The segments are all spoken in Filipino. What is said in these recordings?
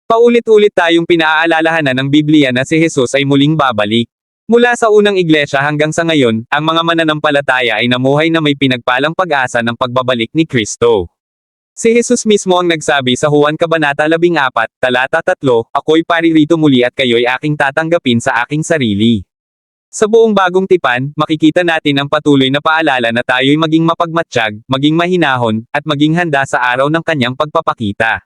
Paulit-ulit tayong pinaaalalahanan ng Biblia na si Jesus ay muling babalik. Mula sa unang iglesia hanggang sa ngayon, ang mga mananampalataya ay namuhay na may pinagpalang pag-asa ng pagbabalik ni Kristo. Si Jesus mismo ang nagsabi sa Juan Kabanata 14, talata 3, "Ako'y paririto muli at kayo'y aking tatanggapin sa aking sarili." Sa buong bagong tipan, makikita natin ang patuloy na paalala na tayo'y maging mapagmatsyag, maging mahinahon, at maging handa sa araw ng kanyang pagpapakita.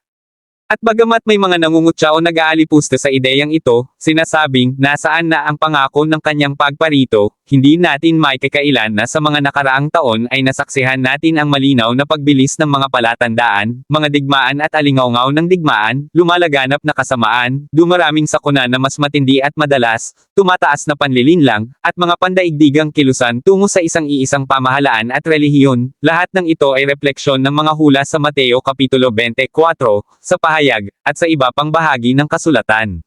At bagamat may mga nangungutya o nag-aalipusta sa ideyang ito, sinasabing, nasaan na ang pangako ng kanyang pagparito, hindi natin maikakailan na sa mga nakaraang taon ay nasaksihan natin ang malinaw na pagbilis ng mga palatandaan, mga digmaan at alingaungaw ng digmaan, lumalaganap na kasamaan, dumaraming sakuna na mas matindi at madalas, tumataas na panlilinlang, at mga pandaigdigang kilusan tungo sa isang-iisang pamahalaan at relihiyon. Lahat ng ito ay refleksyon ng mga hula sa Mateo Kapitulo 24, sa pahayag, at sa iba pang bahagi ng kasulatan.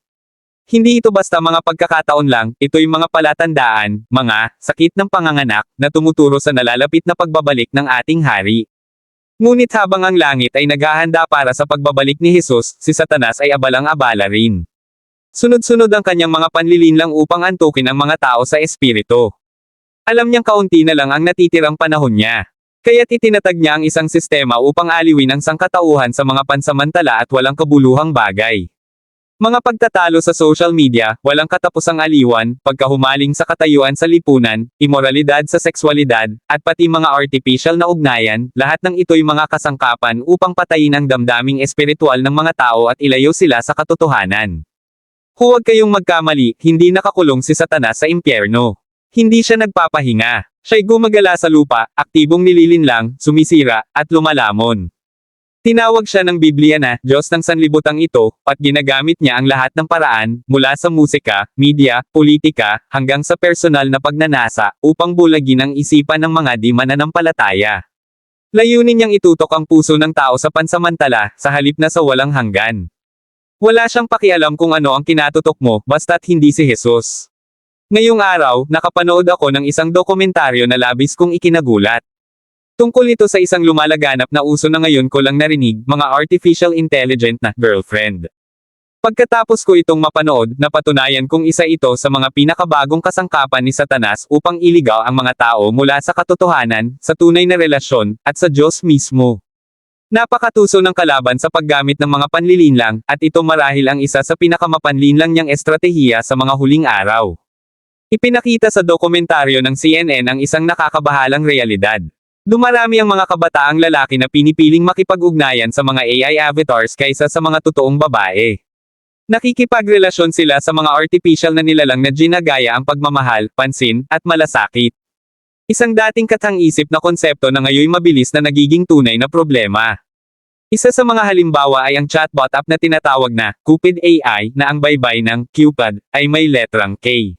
Hindi ito basta mga pagkakataon lang, ito'y mga palatandaan, mga sakit ng panganganak, na tumuturo sa nalalapit na pagbabalik ng ating hari. Ngunit habang ang langit ay naghahanda para sa pagbabalik ni Jesus, si Satanas ay abalang-abala rin. Sunod-sunod ang kanyang mga panlilinlang upang antukin ang mga tao sa espiritu. Alam niyang kaunti na lang ang natitirang panahon niya. Kaya't itinatag niya ang isang sistema upang aliwin ang sangkatauhan sa mga pansamantala at walang kabuluhang bagay. Mga pagtatalo sa social media, walang katapusang aliwan, pagkahumaling sa katayuan sa lipunan, imoralidad sa sexualidad, at pati mga artificial na ugnayan, lahat ng ito'y mga kasangkapan upang patayin ang damdaming espiritual ng mga tao at ilayo sila sa katotohanan. Huwag kayong magkamali, hindi nakakulong si Satanas sa impyerno. Hindi siya nagpapahinga. Siya'y gumagala sa lupa, aktibong nililinlang, sumisira, at lumalamon. Tinawag siya ng Biblia na Diyos ng sanlibutang ito, at ginagamit niya ang lahat ng paraan, mula sa musika, media, politika, hanggang sa personal na pagnanasa, upang bulagin ang isipan ng mga di mananampalataya. Layunin niyang itutok ang puso ng tao sa pansamantala, sa halip na sa walang hanggan. Wala siyang pakialam kung ano ang kinatutok mo, basta't hindi si Jesus. Ngayong araw, nakapanood ako ng isang dokumentaryo na labis kong ikinagulat. Tungkol ito sa isang lumalaganap na uso na ngayon ko lang narinig, mga artificial intelligent na girlfriend. Pagkatapos ko itong mapanood, napatunayan kong isa ito sa mga pinakabagong kasangkapan ni Satanas upang iligaw ang mga tao mula sa katotohanan, sa tunay na relasyon, at sa Diyos mismo. Napakatuso ng kalaban sa paggamit ng mga panlilinlang, at ito marahil ang isa sa pinakamapanlinlang niyang estratehiya sa mga huling araw. Ipinakita sa dokumentaryo ng CNN ang isang nakakabahalang realidad. Dumarami ang mga kabataang lalaki na pinipiling makipag-ugnayan sa mga AI avatars kaysa sa mga totoong babae. Nakikipagrelasyon sila sa mga artificial na nilalang na ginagaya ang pagmamahal, pansin, at malasakit. Isang dating katang-isip na konsepto na ngayoy mabilis na nagiging tunay na problema. Isa sa mga halimbawa ay ang chatbot app na tinatawag na Cupid AI, na ang baybay ng Cupid ay may letrang K.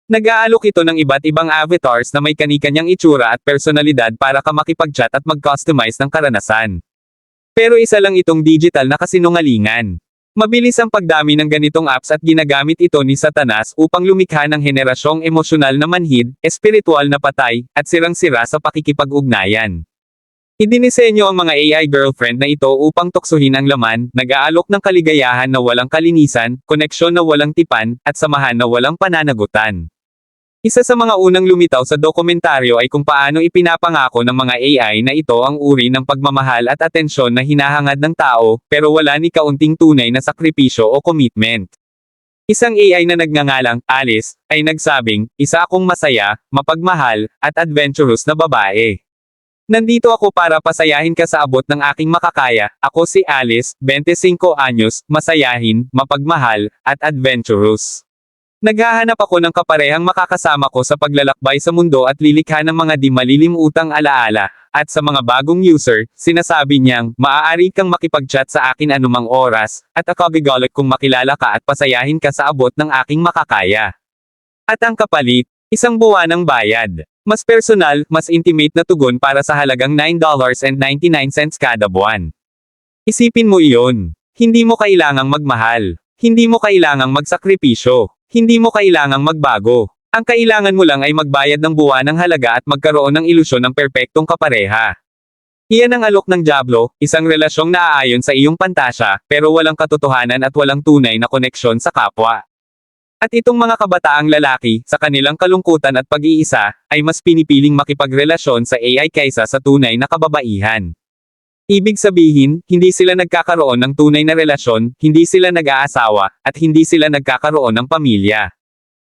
Nag-aalok ito ng iba't ibang avatars na may kani-kanyang itsura at personalidad para ka makipag-chat at mag-customize ng karanasan. Pero isa lang itong digital na kasinungalingan. Mabilis ang pagdami ng ganitong apps at ginagamit ito ni Satanas upang lumikha ng henerasyong emosyonal na manhid, espiritual na patay, at sirang-sira sa pakikipag-ugnayan. Idinisenyo ang mga AI girlfriend na ito upang tuksuhin ang laman, nag-aalok ng kaligayahan na walang kalinisan, koneksyon na walang tipan, at samahan na walang pananagutan. Isa sa mga unang lumitaw sa dokumentaryo ay kung paano ipinapangako ng mga AI na ito ang uri ng pagmamahal at atensyon na hinahangad ng tao, pero wala ni kaunting tunay na sakripisyo o commitment. Isang AI na nagngangalang Alice ay nagsabing, "Isa akong masaya, mapagmahal, at adventurous na babae. Nandito ako para pasayahin ka sa abot ng aking makakaya. Ako si Alice, 25 anyos, masayahin, mapagmahal, at adventurous. Naghahanap ako ng kaparehang makakasama ko sa paglalakbay sa mundo at lilikha ng mga di malilimutang alaala." At sa mga bagong user, sinasabi niyang, "Maaari kang makipag-chat sa akin anumang oras, at akagigalot kong makilala ka at pasayahin ka sa abot ng aking makakaya." At ang kapalit, isang buwanang bayad. Mas personal, mas intimate na tugon para sa halagang $9.99 kada buwan. Isipin mo iyon. Hindi mo kailangang magmahal. Hindi mo kailangang magsakripisyo. Hindi mo kailangang magbago. Ang kailangan mo lang ay magbayad ng buwanang halaga at magkaroon ng ilusyon ng perpektong kapareha. Iyan ang alok ng dyablo, isang relasyong naaayon sa iyong pantasya, pero walang katotohanan at walang tunay na koneksyon sa kapwa. At itong mga kabataang lalaki, sa kanilang kalungkutan at pag-iisa, ay mas pinipiling makipagrelasyon sa AI kaysa sa tunay na kababaihan. Ibig sabihin, hindi sila nagkakaroon ng tunay na relasyon, hindi sila nag-aasawa, at hindi sila nagkakaroon ng pamilya.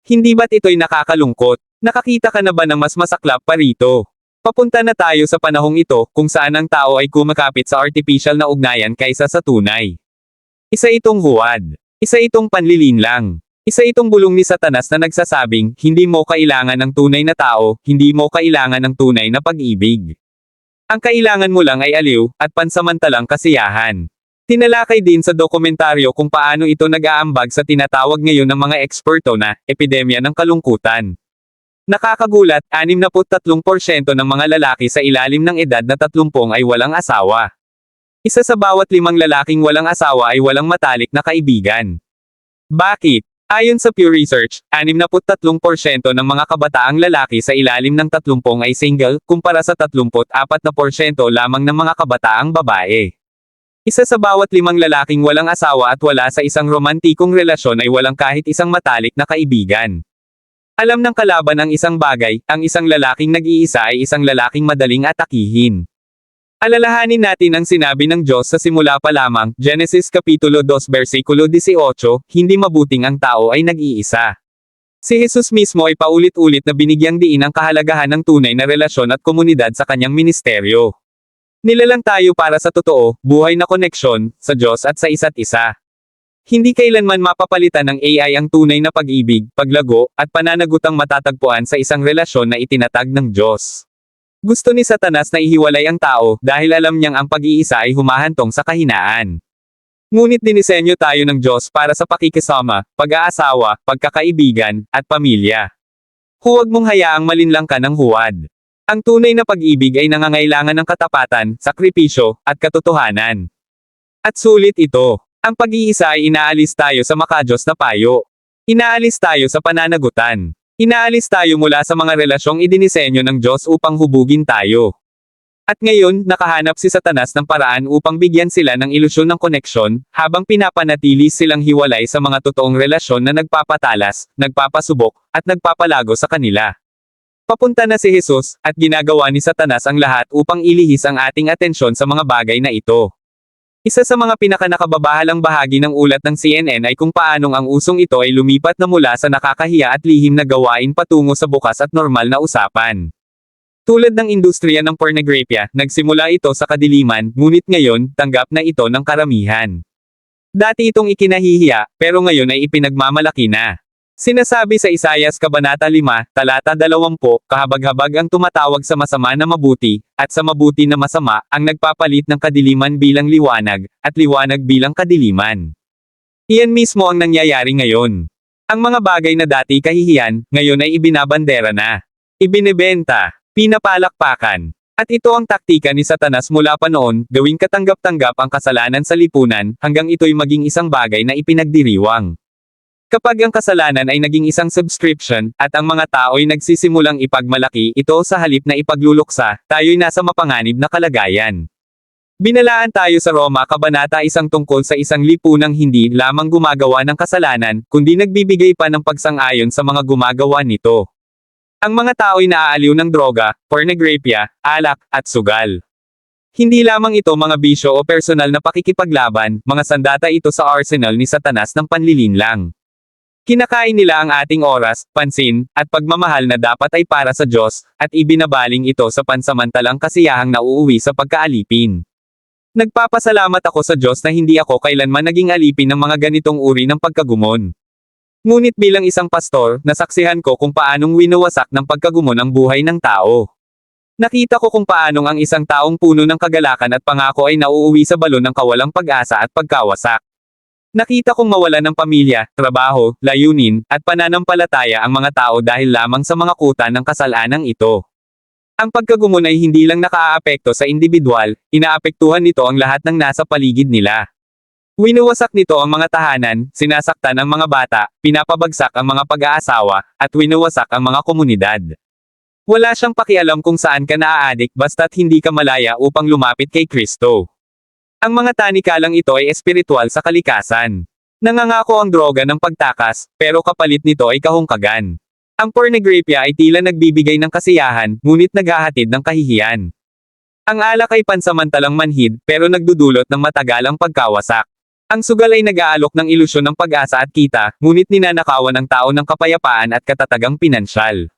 Hindi ba't ito'y nakakalungkot? Nakakita ka na ba ng mas masaklap pa rito? Papunta na tayo sa panahong ito, kung saan ang tao ay kumakapit sa artificial na ugnayan kaysa sa tunay. Isa itong huwad. Isa itong panlilinlang. Isa itong bulong ni Satanas na nagsasabing, hindi mo kailangan ng tunay na tao, hindi mo kailangan ng tunay na pag-ibig. Ang kailangan mo lang ay aliw, at pansamantalang kasiyahan. Tinalakay din sa dokumentaryo kung paano ito nag-aambag sa tinatawag ngayon ng mga eksperto na, epidemya ng kalungkutan. Nakakagulat, 63% ng mga lalaki sa ilalim ng edad na 30 ay walang asawa. Isa sa bawat 5 lalaking walang asawa ay walang matalik na kaibigan. Bakit? Ayon sa Pew Research, 63% ng mga kabataang lalaki sa ilalim ng 30 ay single, kumpara sa 34% lamang ng mga kabataang babae. Isa sa bawat 5 lalaking walang asawa at wala sa isang romantikong relasyon ay walang kahit isang matalik na kaibigan. Alam ng kalaban ang isang bagay, ang isang lalaking nag-iisa ay isang lalaking madaling atakihin. Alalahanin natin ang sinabi ng Diyos sa simula pa lamang, Genesis Kapitulo 2 versikulo 18, hindi mabuting ang tao ay nag-iisa. Si Jesus mismo ay paulit-ulit na binigyang diin ang kahalagahan ng tunay na relasyon at komunidad sa kanyang ministeryo. Nilalang tayo para sa totoo, buhay na koneksyon, sa Diyos at sa isa't isa. Hindi kailanman mapapalitan ng AI ang tunay na pag-ibig, paglago, at pananagutang matatagpuan sa isang relasyon na itinatag ng Diyos. Gusto ni Satanas na ihiwalay ang tao dahil alam niyang ang pag-iisa ay humahantong sa kahinaan. Ngunit dinisenyo tayo ng Diyos para sa pakikisama, pag-aasawa, pagkakaibigan, at pamilya. Huwag mong hayaang malinlang ka ng huwad. Ang tunay na pag-ibig ay nangangailangan ng katapatan, sakripisyo, at katotohanan. At sulit ito. Ang pag-iisa ay inaalis tayo sa makadiyos na payo. Inaalis tayo sa pananagutan. Inaalis tayo mula sa mga relasyong idinisenyo ng Diyos upang hubugin tayo. At ngayon, nakahanap si Satanas ng paraan upang bigyan sila ng ilusyon ng koneksyon, habang pinapanatili silang hiwalay sa mga totoong relasyon na nagpapatalas, nagpapasubok, at nagpapalago sa kanila. Papunta na si Jesus, at ginagawa ni Satanas ang lahat upang ilihis ang ating atensyon sa mga bagay na ito. Isa sa mga pinakanakababahalang bahagi ng ulat ng CNN ay kung paanong ang usong ito ay lumipat na mula sa nakakahiya at lihim na gawain patungo sa bukas at normal na usapan. Tulad ng industriya ng pornography, nagsimula ito sa kadiliman, ngunit ngayon, tanggap na ito ng karamihan. Dati itong ikinahihiya, pero ngayon ay ipinagmamalaki na. Sinasabi sa Isaias Kabanata 5, talata 20, kahabag-habag ang tumatawag sa masama na mabuti, at sa mabuti na masama, ang nagpapalit ng kadiliman bilang liwanag, at liwanag bilang kadiliman. Iyan mismo ang nangyayari ngayon. Ang mga bagay na dati kahihiyan, ngayon ay ibinabandera na. Ibinebenta, pinapalakpakan. At ito ang taktika ni Satanas mula pa noon, gawing katanggap-tanggap ang kasalanan sa lipunan, hanggang ito'y maging isang bagay na ipinagdiriwang. Kapag ang kasalanan ay naging isang subscription, at ang mga tao'y nagsisimulang ipagmalaki ito sa halip na ipagluluksa, tayo'y nasa mapanganib na kalagayan. Binalaan tayo sa Roma Kabanata 1 tungkol sa isang lipunang hindi lamang gumagawa ng kasalanan, kundi nagbibigay pa ng pagsang-ayon sa mga gumagawa nito. Ang mga tao'y naaaliw ng droga, pornography, alak, at sugal. Hindi lamang ito mga bisyo o personal na pakikipaglaban, mga sandata ito sa arsenal ni Satanas ng panlilinlang. Kinakain nila ang ating oras, pansin, at pagmamahal na dapat ay para sa Diyos, at ibinabaling ito sa pansamantalang kasiyahang nauuwi sa pagkaalipin. Nagpapasalamat ako sa Diyos na hindi ako kailanman naging alipin ng mga ganitong uri ng pagkagumon. Ngunit bilang isang pastor, nasaksihan ko kung paanong winawasak ng pagkagumon ang buhay ng tao. Nakita ko kung paanong ang isang taong puno ng kagalakan at pangako ay nauuwi sa balon ng kawalang pag-asa at pagkawasak. Nakita kong mawala ng pamilya, trabaho, layunin, at pananampalataya ang mga tao dahil lamang sa mga kuta ng kasalanang ito. Ang pagkagumon ay hindi lang nakaaapekto sa individual, inaapektuhan nito ang lahat ng nasa paligid nila. Winawasak nito ang mga tahanan, sinasaktan ang mga bata, pinapabagsak ang mga pag-aasawa, at winawasak ang mga komunidad. Wala siyang pakialam kung saan ka naaadik basta't hindi ka malaya upang lumapit kay Kristo. Ang mga tanikalang ito ay espiritual sa kalikasan. Nangangako ang droga ng pagtakas, pero kapalit nito ay kahungkagan. Ang pornography ay tila nagbibigay ng kasiyahan, ngunit naghahatid ng kahihiyan. Ang alak ay pansamantalang manhid, pero nagdudulot ng matagalang pagkawasak. Ang sugal ay nag-aalok ng ilusyon ng pag-asa at kita, ngunit ninanakawan ng tao ng kapayapaan at katatagang pinansyal.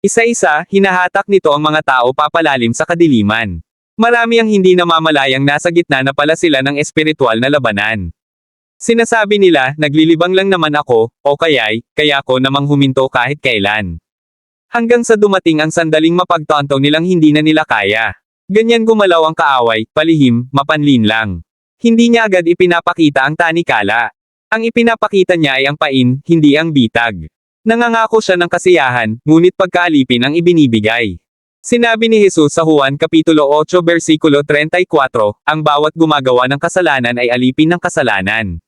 Isa-isa, hinahatak nito ang mga tao papalalim sa kadiliman. Marami ang hindi namamalayang nasa gitna na pala sila ng espiritual na labanan. Sinasabi nila, naglilibang lang naman ako, o kaya ko namang huminto kahit kailan. Hanggang sa dumating ang sandaling mapagtanto nilang hindi na nila kaya. Ganyan gumalaw ang kaaway, palihim, mapanlin lang. Hindi niya agad ipinapakita ang tanikala. Ang ipinapakita niya ay ang pain, hindi ang bitag. Nangangako siya ng kasiyahan, ngunit pagkaalipin ang ibinibigay. Sinabi ni Jesus sa Juan Kapitulo 8 versikulo 34, ang bawat gumagawa ng kasalanan ay alipin ng kasalanan.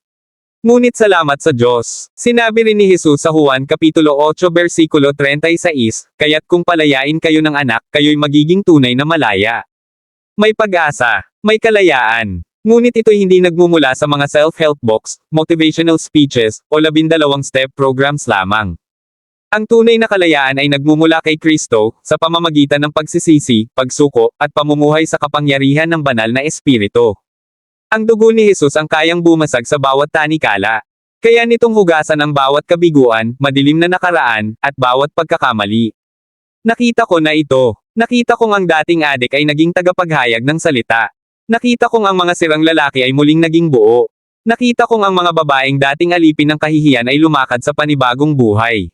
Ngunit salamat sa Diyos. Sinabi rin ni Jesus sa Juan Kapitulo 8 versikulo 36, kaya't kung palayain kayo ng anak, kayo'y magiging tunay na malaya. May pag-asa, may kalayaan. Ngunit ito'y hindi nagmumula sa mga self-help books, motivational speeches, o 12-step programs lamang. Ang tunay na kalayaan ay nagmumula kay Kristo, sa pamamagitan ng pagsisisi, pagsuko, at pamumuhay sa kapangyarihan ng banal na espiritu. Ang dugo ni Jesus ang kayang bumasag sa bawat tanikala. Kaya nitong hugasan ang bawat kabiguan, madilim na nakaraan, at bawat pagkakamali. Nakita ko na ito. Nakita kong ang dating adik ay naging tagapaghayag ng salita. Nakita kong ang mga sirang lalaki ay muling naging buo. Nakita kong ang mga babaeng dating alipin ng kahihiyan ay lumakad sa panibagong buhay.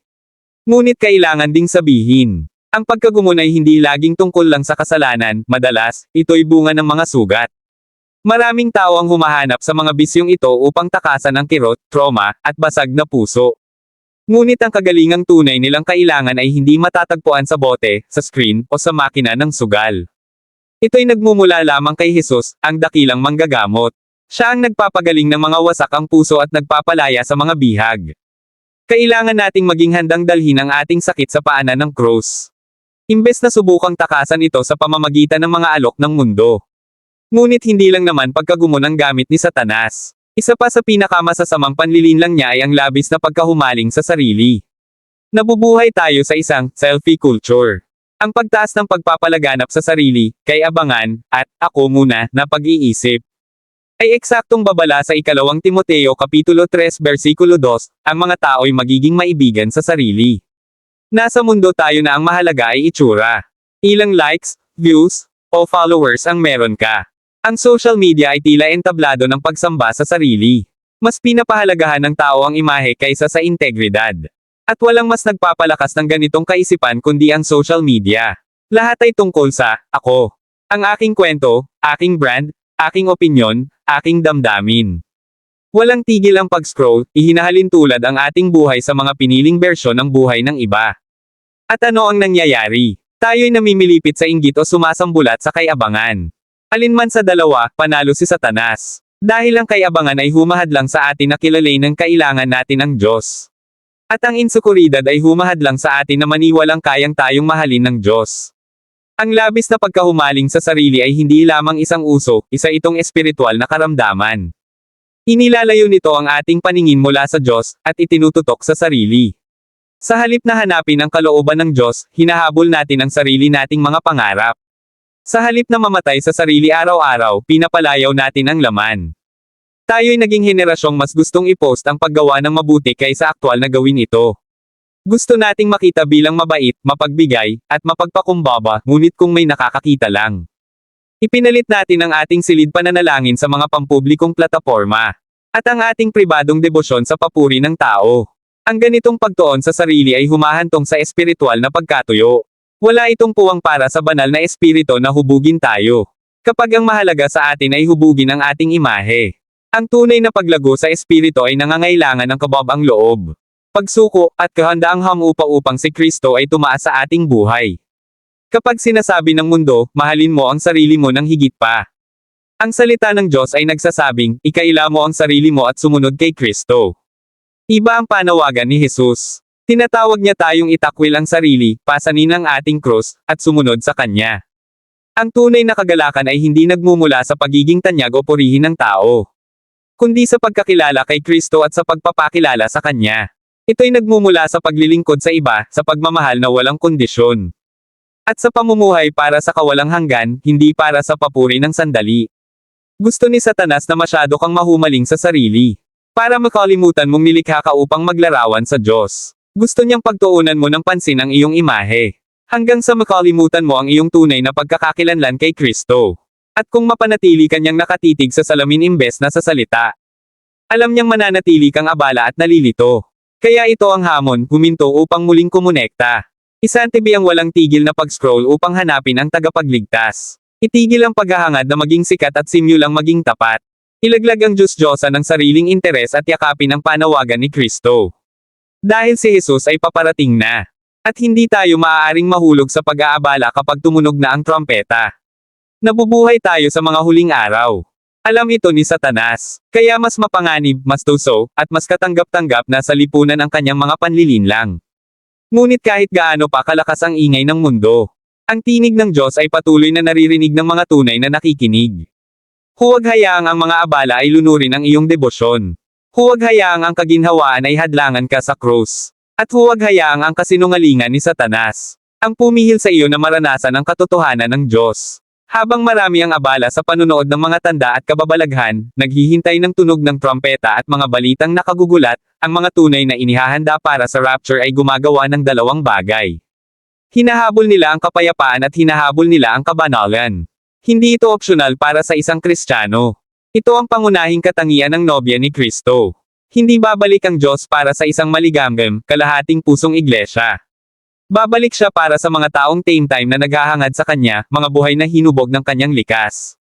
Ngunit kailangan ding sabihin, ang pagkagumon ay hindi laging tungkol lang sa kasalanan, madalas, ito'y bunga ng mga sugat. Maraming tao ang humahanap sa mga bisyong ito upang takasan ang kirot, trauma, at basag na puso. Ngunit ang kagalingang tunay nilang kailangan ay hindi matatagpuan sa bote, sa screen, o sa makina ng sugal. Ito'y nagmumula lamang kay Jesus, ang dakilang manggagamot. Siya ang nagpapagaling ng mga wasak ang puso at nagpapalaya sa mga bihag. Kailangan nating maging handang dalhin ang ating sakit sa paanan ng krus. Imbes na subukang takasan ito sa pamamagitan ng mga alok ng mundo. Ngunit hindi lang naman pagkagumon ang gamit ni Satanas. Isa pa sa pinakamasasamang panlilinlang niya ay ang labis na pagkahumaling sa sarili. Nabubuhay tayo sa isang selfie culture. Ang pagtaas ng pagpapalaganap sa sarili, kay abangan, at ako muna, na pag-iisip. Ay eksaktong babala sa 2 Timoteo Kapitulo 3 versikulo 2, ang mga tao'y magiging maibigan sa sarili. Nasa mundo tayo na ang mahalaga ay itsura. Ilang likes, views, o followers ang meron ka. Ang social media ay tila entablado ng pagsamba sa sarili. Mas pinapahalagahan ng tao ang imahe kaysa sa integridad. At walang mas nagpapalakas ng ganitong kaisipan kundi ang social media. Lahat ay tungkol sa ako. Ang aking kwento, aking brand, aking opinyon, aking damdamin. Walang tigil ang pag-scroll, ihinahalin tulad ang ating buhay sa mga piniling bersyon ng buhay ng iba. At ano ang nangyayari? Tayo'y namimilipit sa inggit o sumasambulat sa kayabangan. Alinman sa dalawa, panalo si Satanas. Dahil ang kayabangan ay humahad lang sa atin na kilalain ng kailangan natin ang Diyos. At ang insekuridad ay humahad lang sa atin na maniwalang kayang tayong mahalin ng Diyos. Ang labis na pagkahumaling sa sarili ay hindi lamang isang uso, isa itong espiritual na karamdaman. Inilalayo nito ang ating paningin mula sa Diyos, at itinututok sa sarili. Sa halip na hanapin ang kalooban ng Diyos, hinahabol natin ang sarili nating mga pangarap. Sa halip na mamatay sa sarili araw-araw, pinapalayaw natin ang laman. Tayo'y naging henerasyong mas gustong i-post ang paggawa ng mabuti kaysa aktwal na gawin ito. Gusto nating makita bilang mabait, mapagbigay, at mapagpakumbaba, ngunit kung may nakakakita lang. Ipinalit natin ang ating silid pananalangin sa mga pampublikong plataporma. At ang ating pribadong debosyon sa papuri ng tao. Ang ganitong pagtuon sa sarili ay humahantong sa espiritual na pagkatuyo. Wala itong puwang para sa banal na espiritu na hubugin tayo. Kapag ang mahalaga sa atin ay hubugin ang ating imahe. Ang tunay na paglago sa espiritu ay nangangailangan ng kababang loob, pagsuko, at kahandaang hamupa upang si Kristo ay tumaas sa ating buhay. Kapag sinasabi ng mundo, mahalin mo ang sarili mo ng higit pa. Ang salita ng Diyos ay nagsasabing, ikaila mo ang sarili mo at sumunod kay Kristo. Iba ang panawagan ni Jesus. Tinatawag niya tayong itakwil ang sarili, pasanin ang ating krus, at sumunod sa Kanya. Ang tunay na kagalakan ay hindi nagmumula sa pagiging tanyag o purihin ng tao, kundi sa pagkakilala kay Kristo at sa pagpapakilala sa Kanya. Ito'y nagmumula sa paglilingkod sa iba, sa pagmamahal na walang kondisyon, at sa pamumuhay para sa kawalang hanggan, hindi para sa papuri ng sandali. Gusto ni Satanas na masyado kang mahumaling sa sarili, para makalimutan mong nilikha ka upang maglarawan sa Diyos. Gusto niyang pagtuunan mo ng pansin ang iyong imahe, hanggang sa makalimutan mo ang iyong tunay na pagkakakilanlan kay Kristo. At kung mapanatili ka niyang nakatitig sa salamin imbes na sa salita, alam niyang mananatili kang abala at nalilito. Kaya ito ang hamon, huminto upang muling kumonekta. Isantabi ang walang tigil na pag-scroll upang hanapin ang tagapagligtas. Itigil ang paghahangad na maging sikat at simulang maging tapat. Ilaglag ang Diyos-Diyosan ng sariling interes at yakapin ang panawagan ni Kristo. Dahil si Jesus ay paparating na. At hindi tayo maaaring mahulog sa pag-aabala kapag tumunog na ang trompeta. Nabubuhay tayo sa mga huling araw. Alam ito ni Satanas. Kaya mas mapanganib, mas tuso, at mas katanggap-tanggap na sa lipunan ang kanyang mga panlilinlang. Ngunit kahit gaano pa kalakas ang ingay ng mundo, ang tinig ng Diyos ay patuloy na naririnig ng mga tunay na nakikinig. Huwag hayaang ang mga abala ay lunurin ang iyong debosyon. Huwag hayaang ang kaginhawaan ay hadlangan ka sa krus. At huwag hayaang ang kasinungalingan ni Satanas ang pumihil sa iyo na maranasan ang katotohanan ng Diyos. Habang marami ang abala sa panunood ng mga tanda at kababalaghan, naghihintay ng tunog ng trompeta at mga balitang nakagugulat, ang mga tunay na inihahanda para sa rapture ay gumagawa ng dalawang bagay. Hinahabol nila ang kapayapaan at hinahabol nila ang kabanalan. Hindi ito opsyonal para sa isang Kristiyano. Ito ang pangunahing katangian ng nobya ni Kristo. Hindi babalik ang Diyos para sa isang maligamgam, kalahating pusong iglesia. Babalik siya para sa mga taong time na naghahangad sa Kanya, mga buhay na hinubog ng Kanyang likas.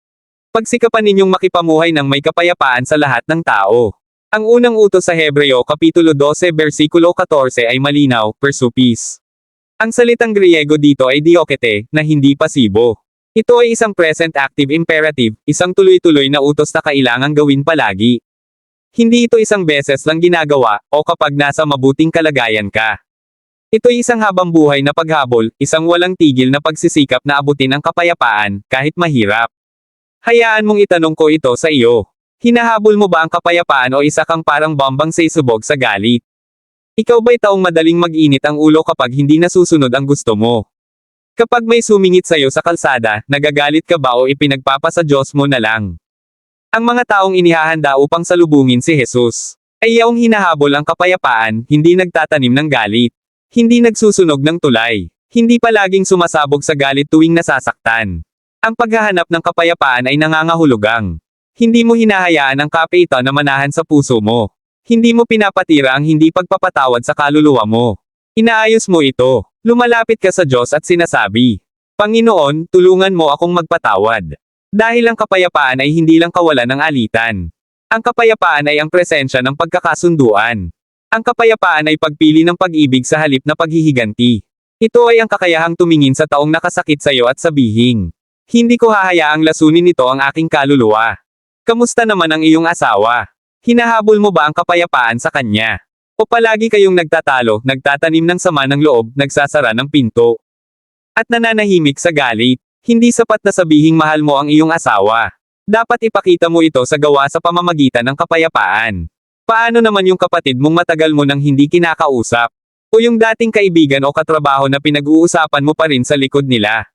Pagsikapan ninyong makipamuhay ng may kapayapaan sa lahat ng tao. Ang unang utos sa Hebreo Kapitulo 12 versikulo 14 ay malinaw, pursue peace. Ang salitang Griego dito ay diokete, na hindi pasibo. Ito ay isang present active imperative, isang tuloy-tuloy na utos na kailangang gawin palagi. Hindi ito isang beses lang ginagawa, o kapag nasa mabuting kalagayan ka. Ito'y isang habang buhay na paghabol, isang walang tigil na pagsisikap na abutin ang kapayapaan, kahit mahirap. Hayaan mong itanong ko ito sa iyo. Hinahabol mo ba ang kapayapaan o isa kang parang bombang sisubog sa galit? Ikaw ba'y taong madaling mag-init ang ulo kapag hindi nasusunod ang gusto mo? Kapag may sumingit sa'yo sa kalsada, nagagalit ka ba o ipinagpapasa Diyos mo na lang? Ang mga taong inihahanda upang salubungin si Jesus ay yaong hinahabol ang kapayapaan, hindi nagtatanim ng galit. Hindi nagsusunog ng tulay. Hindi palaging sumasabog sa galit tuwing nasasaktan. Ang paghahanap ng kapayapaan ay nangangahulugang. Hindi mo hinahayaan ang kapaitan na manahan sa puso mo. Hindi mo pinapatira ang hindi pagpapatawad sa kaluluwa mo. Inaayos mo ito. Lumalapit ka sa Diyos at sinasabi, Panginoon, tulungan mo akong magpatawad. Dahil ang kapayapaan ay hindi lang kawalan ng alitan. Ang kapayapaan ay ang presensya ng pagkakasunduan. Ang kapayapaan ay pagpili ng pag-ibig sa halip na paghihiganti. Ito ay ang kakayahang tumingin sa taong nakasakit sa iyo at sabihin, hindi ko hahayaang lasunin nito ang aking kaluluwa. Kamusta naman ang iyong asawa? Hinahabol mo ba ang kapayapaan sa kanya? O palagi kayong nagtatalo, nagtatanim ng sama ng loob, nagsasara ng pinto, at nananahimik sa galit? Hindi sapat na sabihing mahal mo ang iyong asawa. Dapat ipakita mo ito sa gawa sa pamamagitan ng kapayapaan. Paano naman yung kapatid mong matagal mo nang hindi kinakausap? O yung dating kaibigan o katrabaho na pinag-uusapan mo pa rin sa likod nila?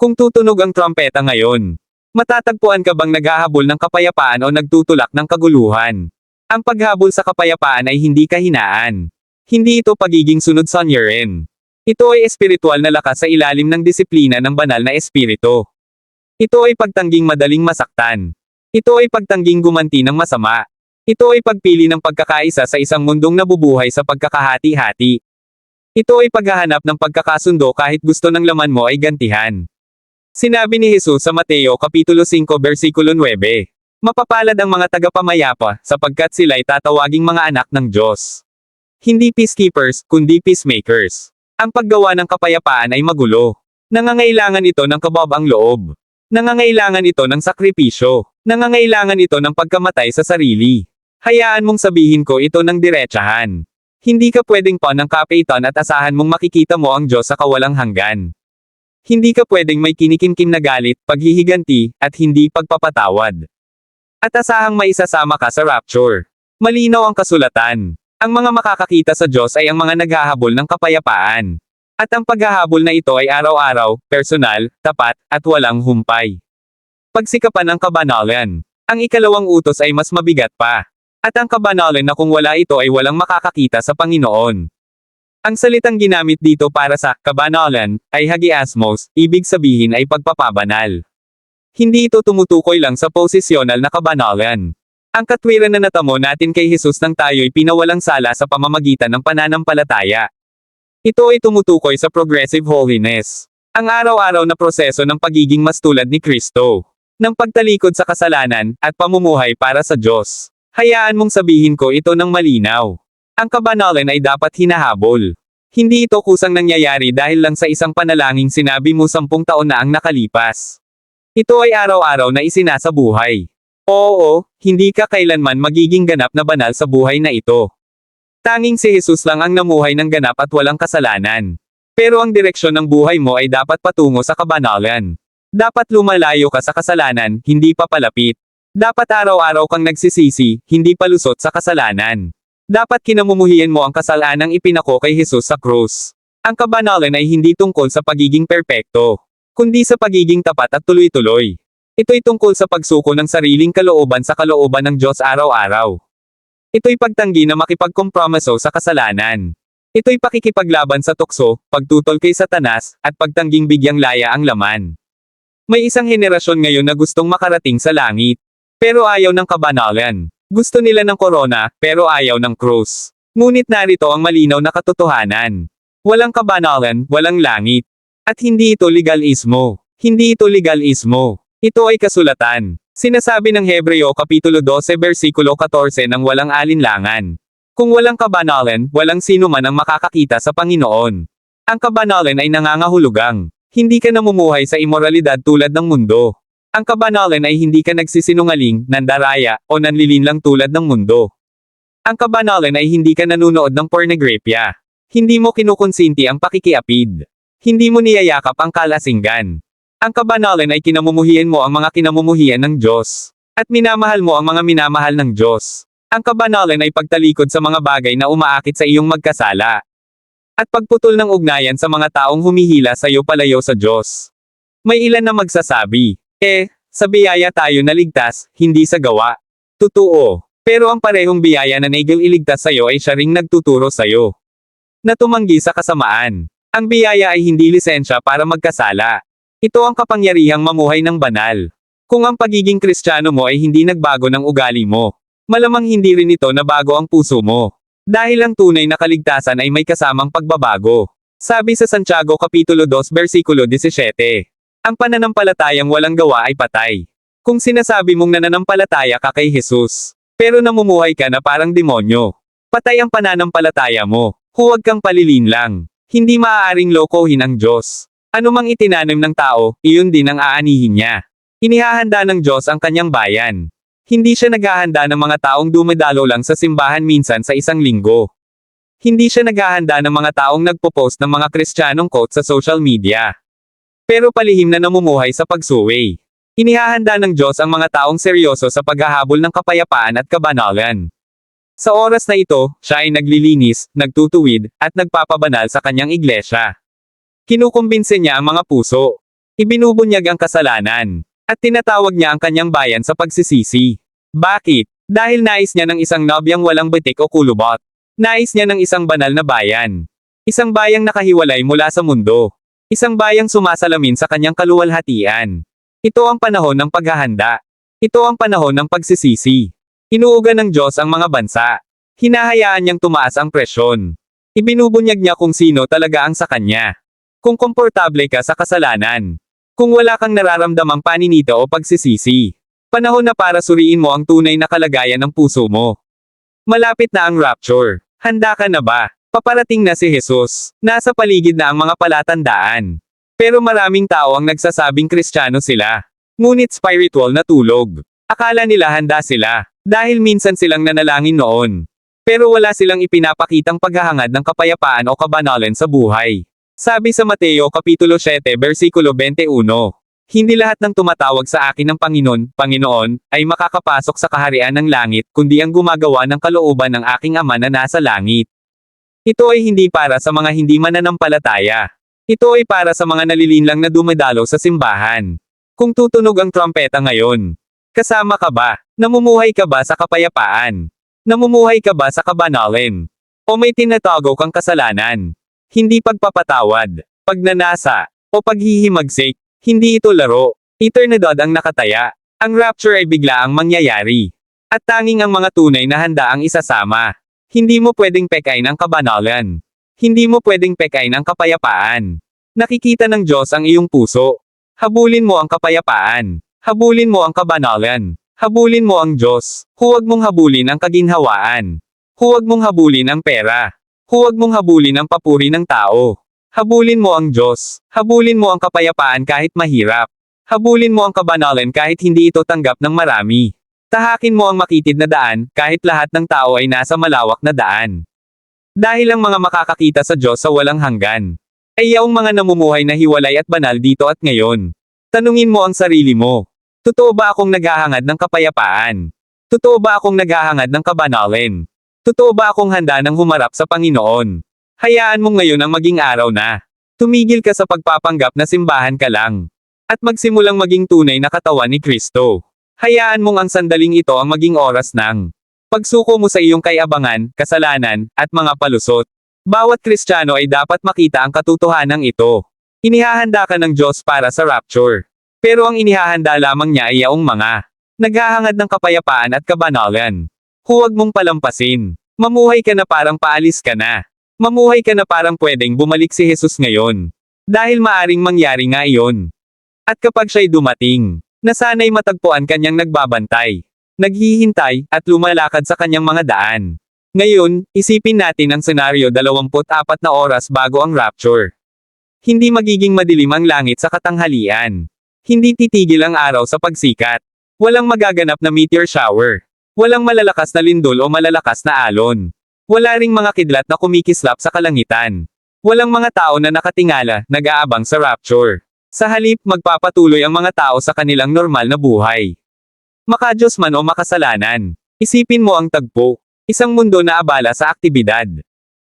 Kung tutunog ang trompeta ngayon, matatagpuan ka bang naghahabol ng kapayapaan o nagtutulak ng kaguluhan? Ang paghabol sa kapayapaan ay hindi kahinaan. Hindi ito pagiging sunod-sonyerin. Ito ay espiritual na lakas sa ilalim ng disiplina ng banal na espiritu. Ito ay pagtangging madaling masaktan. Ito ay pagtangging gumanti ng masama. Ito ay pagpili ng pagkakaisa sa isang mundong nabubuhay sa pagkakahati-hati. Ito ay paghahanap ng pagkakasundo kahit gusto ng laman mo ay gantihan. Sinabi ni Jesus sa Mateo Kapitulo 5 versikulo 9. Mapapalad ang mga tagapamayapa, sapagkat sila'y tatawaging mga anak ng Diyos. Hindi peacekeepers, kundi peacemakers. Ang paggawa ng kapayapaan ay magulo. Nangangailangan ito ng kababang loob. Nangangailangan ito ng sakripisyo. Nangangailangan ito ng pagkamatay sa sarili. Hayaan mong sabihin ko ito ng diretsahan. Hindi ka pwedeng pawn ng kapeitan at asahan mong makikita mo ang Diyos sa kawalang hanggan. Hindi ka pwedeng may kinikimkim na galit, paghihiganti, at hindi pagpapatawad. At asahang maisasama ka sa rapture. Malinaw ang kasulatan. Ang mga makakakita sa Diyos ay ang mga naghahabol ng kapayapaan. At ang paghahabol na ito ay araw-araw, personal, tapat, at walang humpay. Pagsikapan ng kabanalan. Ang ikalawang utos ay mas mabigat pa. At ang kabanalan na kung wala ito ay walang makakakita sa Panginoon. Ang salitang ginamit dito para sa kabanalan ay hagiasmos, ibig sabihin ay pagpapabanal. Hindi ito tumutukoy lang sa posisyonal na kabanalan. Ang katwiran na natamo natin kay Jesus nang tayo'y pinawalang sala sa pamamagitan ng pananampalataya. Ito ay tumutukoy sa progressive holiness. Ang araw-araw na proseso ng pagiging mas tulad ni Kristo. Ng pagtalikod sa kasalanan, at pamumuhay para sa Diyos. Hayaan mong sabihin ko ito ng malinaw. Ang kabanalan ay dapat hinahabol. Hindi ito kusang nangyayari dahil lang sa isang panalangin sinabi mo 10 taon na ang nakalipas. Ito ay araw-araw na isinasabuhay. Oo, hindi ka kailanman magiging ganap na banal sa buhay na ito. Tanging si Jesus lang ang namuhay ng ganap at walang kasalanan. Pero ang direksyon ng buhay mo ay dapat patungo sa kabanalan. Dapat lumalayo ka sa kasalanan, hindi pa palapit. Dapat araw-araw kang nagsisisi, hindi palusot sa kasalanan. Dapat kinamumuhian mo ang kasalanang ipinako kay Jesus sa krus. Ang kabanalan ay hindi tungkol sa pagiging perpekto, kundi sa pagiging tapat at tuloy-tuloy. Ito'y tungkol sa pagsuko ng sariling kalooban sa kalooban ng Diyos araw-araw. Ito'y pagtanggi na makipagkompromiso sa kasalanan. Ito'y pakikipaglaban sa tukso, pagtutol kay Satanas, at pagtangging bigyang laya ang laman. May isang henerasyon ngayon na gustong makarating sa langit. Pero ayaw ng kabanalan. Gusto nila ng korona, pero ayaw ng krus. Ngunit narito ang malinaw na katotohanan. Walang kabanalan, walang langit. At hindi ito legalismo. Hindi ito legalismo. Ito ay kasulatan. Sinasabi ng Hebreo Kapitulo 12 versikulo 14 ng walang alinlangan. Kung walang kabanalan, walang sino man ang makakakita sa Panginoon. Ang kabanalan ay nangangahulugang. Hindi ka namumuhay sa imoralidad tulad ng mundo. Ang kabanalan ay hindi ka nagsisinungaling, nandaraya, o nanlilinlang tulad ng mundo. Ang kabanalan ay hindi ka nanunood ng pornografya. Hindi mo kinukonsinti ang pakikiapid. Hindi mo niyayakap ang kalasinggan. Ang kabanalan ay kinamumuhian mo ang mga kinamumuhian ng Diyos. At minamahal mo ang mga minamahal ng Diyos. Ang kabanalan ay pagtalikod sa mga bagay na umaakit sa iyong magkasala. At pagputol ng ugnayan sa mga taong humihila sa iyo palayo sa Diyos. May ilan na magsasabi, sa biyaya tayo naligtas, hindi sa gawa. Totoo. Pero ang parehong biyaya na naging iligtas sa iyo ay siya ring nagtuturo sa iyo. Na tumanggi sa kasamaan. Ang biyaya ay hindi lisensya para magkasala. Ito ang kapangyarihang mamuhay ng banal. Kung ang pagiging Kristiyano mo ay hindi nagbago ng ugali mo, malamang hindi rin ito nabago ang puso mo. Dahil ang tunay na kaligtasan ay may kasamang pagbabago. Sabi sa Santiago Kapitulo 2 versikulo 17. Ang pananampalatayang walang gawa ay patay. Kung sinasabi mong nananampalataya ka kay Jesus, pero namumuhay ka na parang demonyo, patay ang pananampalataya mo. Huwag kang palilinlang. Hindi maaaring lokohin ang Diyos. Anumang itinanim ng tao, iyon din ang aanihin niya. Inihahanda ng Diyos ang kanyang bayan. Hindi siya naghahanda ng mga taong dumadalo lang sa simbahan minsan sa isang linggo. Hindi siya naghahanda ng mga taong nagpo-post ng mga Kristiyanong quote sa social media. Pero palihim na namumuhay sa pagsuway. Inihahanda ng Diyos ang mga taong seryoso sa paghahabol ng kapayapaan at kabanalan. Sa oras na ito, siya ay naglilinis, nagtutuwid, at nagpapabanal sa kanyang iglesia. Kinukumbinse niya ang mga puso. Ibinubunyag ang kasalanan. At tinatawag niya ang kanyang bayan sa pagsisisi. Bakit? Dahil nais niya ng isang nobyang walang bitik o kulubot. Nais niya ng isang banal na bayan. Isang bayang nakahiwalay mula sa mundo. Isang bayang sumasalamin sa kanyang kaluwalhatian. Ito ang panahon ng paghahanda. Ito ang panahon ng pagsisisi. Inuuga ng Diyos ang mga bansa. Hinahayaan niyang tumaas ang presyon. Ibinubunyag niya kung sino talaga ang sa kanya. Kung komportable ka sa kasalanan. Kung wala kang nararamdamang paninita o pagsisisi. Panahon na para suriin mo ang tunay na kalagayan ng puso mo. Malapit na ang rapture. Handa ka na ba? Paparating na si Jesus. Nasa paligid na ang mga palatandaan. Pero maraming tao ang nagsasabing Kristiyano sila. Ngunit spiritual na tulog. Akala nila handa sila. Dahil minsan silang nanalangin noon. Pero wala silang ipinapakitang paghahangad ng kapayapaan o kabanalan sa buhay. Sabi sa Mateo Kapitulo 7 versikulo 21, hindi lahat ng tumatawag sa akin ng Panginoon, Panginoon, ay makakapasok sa kaharian ng langit, kundi ang gumagawa ng kalooban ng aking Ama na nasa langit. Ito ay hindi para sa mga hindi mananampalataya. Ito ay para sa mga nalilinlang na dumadalo sa simbahan. Kung tutunog ang trompeta ngayon, kasama ka ba? Namumuhay ka ba sa kapayapaan? Namumuhay ka ba sa kabanalan? O may tinatago kang kasalanan? Hindi pagpapatawad, pagnanasa, o paghihimagsik. Hindi ito laro. Eternidad ang nakataya. Ang rapture ay bigla ang mangyayari. At tanging ang mga tunay na handa ang isasama. Hindi mo pwedeng pekain ang kabanalan. Hindi mo pwedeng pekain ang kapayapaan. Nakikita ng Diyos ang iyong puso. Habulin mo ang kapayapaan. Habulin mo ang kabanalan. Habulin mo ang Diyos. Huwag mong habulin ang kaginhawaan. Huwag mong habulin ang pera. Huwag mong habulin ang papuri ng tao. Habulin mo ang Diyos. Habulin mo ang kapayapaan kahit mahirap. Habulin mo ang kabanalan kahit hindi ito tanggap ng marami. Tahakin mo ang makitid na daan, kahit lahat ng tao ay nasa malawak na daan. Dahil ang mga makakakita sa Diyos sa walang hanggan, ay yaong mga namumuhay na hiwalay at banal dito at ngayon. Tanungin mo ang sarili mo. Totoo ba akong naghahangad ng kapayapaan? Totoo ba akong naghahangad ng kabanalan? Totoo ba akong handa ng humarap sa Panginoon? Hayaan mong ngayon ang maging araw na. Tumigil ka sa pagpapanggap na simbahan ka lang. At magsimulang maging tunay na katawan ni Kristo. Hayaan mong ang sandaling ito ang maging oras ng pagsuko mo sa iyong kayabangan, kasalanan, at mga palusot. Bawat Kristiyano ay dapat makita ang katotohanan ito. Inihahanda ka ng Diyos para sa rapture. Pero ang inihahanda lamang niya ay yaong mga naghahangad ng kapayapaan at kabanalan. Huwag mong palampasin. Mamuhay ka na parang paalis ka na. Mamuhay ka na parang pwedeng bumalik si Jesus ngayon. Dahil maaring mangyari nga iyon. At kapag siya'y dumating, nasana'y matagpuan kanyang nagbabantay, naghihintay, at lumalakad sa kanyang mga daan. Ngayon, isipin natin ang senaryo 24 na oras bago ang rapture. Hindi magiging madilim ang langit sa katanghalian. Hindi titigil ang araw sa pagsikat. Walang magaganap na meteor shower. Walang malalakas na lindol o malalakas na alon. Wala ring mga kidlat na kumikislap sa kalangitan. Walang mga tao na nakatingala, nag-aabang sa rapture. Sa halip, magpapatuloy ang mga tao sa kanilang normal na buhay. Makadiyos man o makasalanan. Isipin mo ang tagpo. Isang mundo na abala sa aktibidad.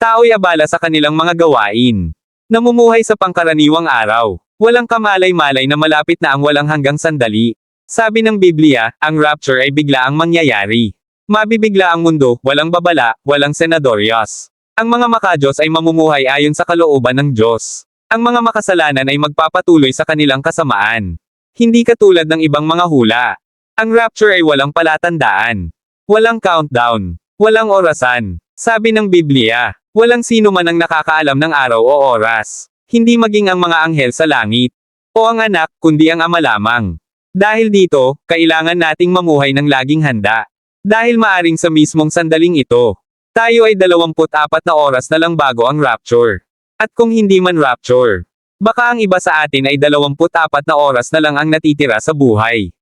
Tao'y abala sa kanilang mga gawain. Namumuhay sa pangkaraniwang araw. Walang kamalay-malay na malapit na ang walang hanggang sandali. Sabi ng Biblia, ang rapture ay bigla ang mangyayari. Mabibigla ang mundo, walang babala, walang senadoryas. Ang mga makadiyos ay mamumuhay ayon sa kalooban ng Diyos. Ang mga makasalanan ay magpapatuloy sa kanilang kasamaan. Hindi katulad ng ibang mga hula. Ang rapture ay walang palatandaan. Walang countdown. Walang orasan. Sabi ng Biblia, walang sino man ang nakakaalam ng araw o oras. Hindi maging ang mga anghel sa langit. O ang anak, kundi ang ama lamang. Dahil dito, kailangan nating mamuhay ng laging handa. Dahil maaring sa mismong sandaling ito, tayo ay 24 na oras na lang bago ang rapture. At kung hindi man rapture, baka ang iba sa atin ay 24 na oras na lang ang natitira sa buhay.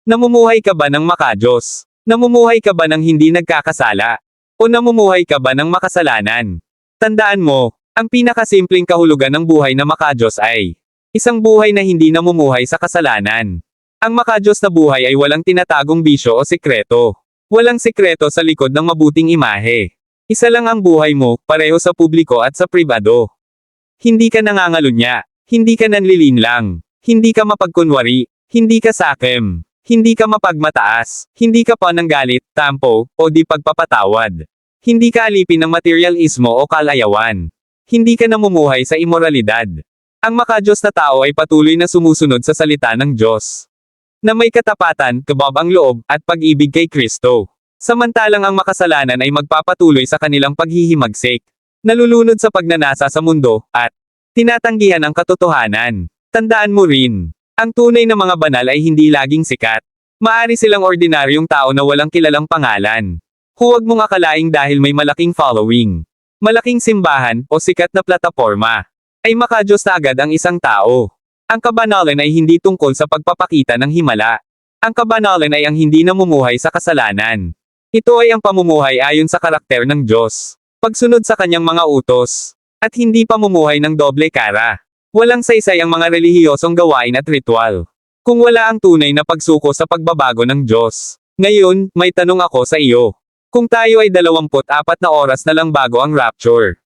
Namumuhay ka ba ng makadiyos? Namumuhay ka ba ng hindi nagkakasala? O namumuhay ka ba ng makasalanan? Tandaan mo, ang pinakasimpleng kahulugan ng buhay na makadiyos ay isang buhay na hindi namumuhay sa kasalanan. Ang makadiyos na buhay ay walang tinatagong bisyo o sikreto. Walang sikreto sa likod ng mabuting imahe. Isa lang ang buhay mo, pareho sa publiko at sa pribado. Hindi ka nangangalunya. Hindi ka nanlilinlang. Hindi ka mapagkunwari. Hindi ka sakim. Hindi ka mapagmataas. Hindi ka pananggalit, tampo, o di pagpapatawad. Hindi ka alipin ng materialismo o kalayawan. Hindi ka namumuhay sa imoralidad. Ang makadiyos na tao ay patuloy na sumusunod sa salita ng Diyos. Na may katapatan, kabab ang loob, at pag-ibig kay Kristo. Samantalang ang makasalanan ay magpapatuloy sa kanilang paghihimagsik. Nalulunod sa pagnanasa sa mundo, at tinatanggihan ang katotohanan. Tandaan mo rin, ang tunay na mga banal ay hindi laging sikat. Maari silang ordinaryong tao na walang kilalang pangalan. Huwag mong akalaing dahil may malaking following, malaking simbahan, o sikat na plataporma, ay makadiyos na agad ang isang tao. Ang kabanalan ay hindi tungkol sa pagpapakita ng himala. Ang kabanalan ay ang hindi namumuhay sa kasalanan. Ito ay ang pamumuhay ayon sa karakter ng Diyos. Pagsunod sa kanyang mga utos. At hindi pamumuhay ng doble kara. Walang saysay ang mga relihiyosong gawain at ritual. Kung wala ang tunay na pagsuko sa pagbabago ng Diyos. Ngayon, may tanong ako sa iyo. Kung tayo ay 24 na oras na lang bago ang rapture.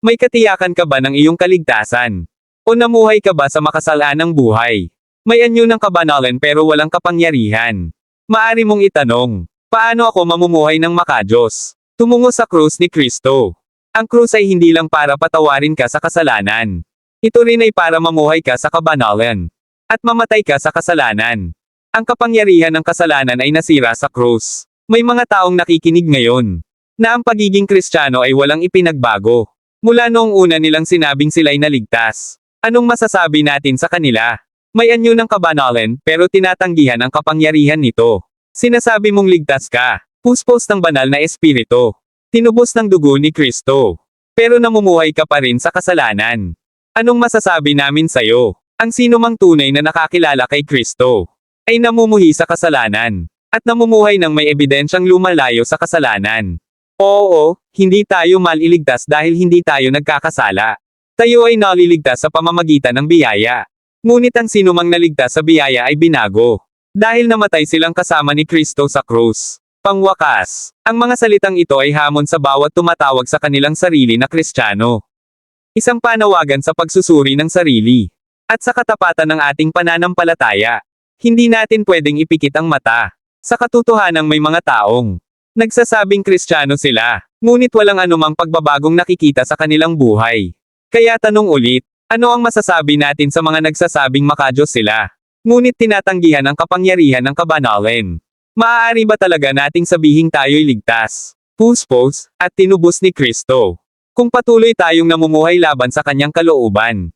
May katiyakan ka ba ng iyong kaligtasan? O namuhay ka ba sa makasalanang buhay? May anyo ng kabanalan pero walang kapangyarihan. Maari mong itanong, paano ako mamumuhay ng makadiyos? Tumungo sa krus ni Kristo. Ang krus ay hindi lang para patawarin ka sa kasalanan. Ito rin ay para mamuhay ka sa kabanalan. At mamatay ka sa kasalanan. Ang kapangyarihan ng kasalanan ay nasira sa krus. May mga taong nakikinig ngayon. Na ang pagiging Kristiyano ay walang ipinagbago. Mula noong una nilang sinabing sila'y naligtas. Anong masasabi natin sa kanila? May anyo ng kabanalan, pero tinatanggihan ang kapangyarihan nito. Sinasabi mong ligtas ka. Puspos ng banal na espiritu. Tinubos ng dugo ni Kristo. Pero namumuhay ka pa rin sa kasalanan. Anong masasabi namin sa'yo? Ang sino mang tunay na nakakilala kay Kristo ay namumuhi sa kasalanan. At namumuhay ng may ebidensyang lumalayo sa kasalanan. Oo, hindi tayo maliligtas dahil hindi tayo nagkakasala. Tayo ay naliligtas sa pamamagitan ng biyaya. Ngunit ang sinumang naligtas sa biyaya ay binago. Dahil namatay silang kasama ni Kristo sa krus. Pangwakas, ang mga salitang ito ay hamon sa bawat tumatawag sa kanilang sarili na Kristiyano. Isang panawagan sa pagsusuri ng sarili. At sa katapatan ng ating pananampalataya. Hindi natin pwedeng ipikit ang mata. Sa katotohanang may mga taong nagsasabing Kristiyano sila, ngunit walang anumang pagbabagong nakikita sa kanilang buhay. Kaya tanong ulit, ano ang masasabi natin sa mga nagsasabing makadiyos sila? Ngunit tinatanggihan ang kapangyarihan ng kabanalan. Maaari ba talaga nating sabihing tayo'y ligtas, puspos, at tinubos ni Kristo? Kung patuloy tayong namumuhay laban sa kanyang kalooban.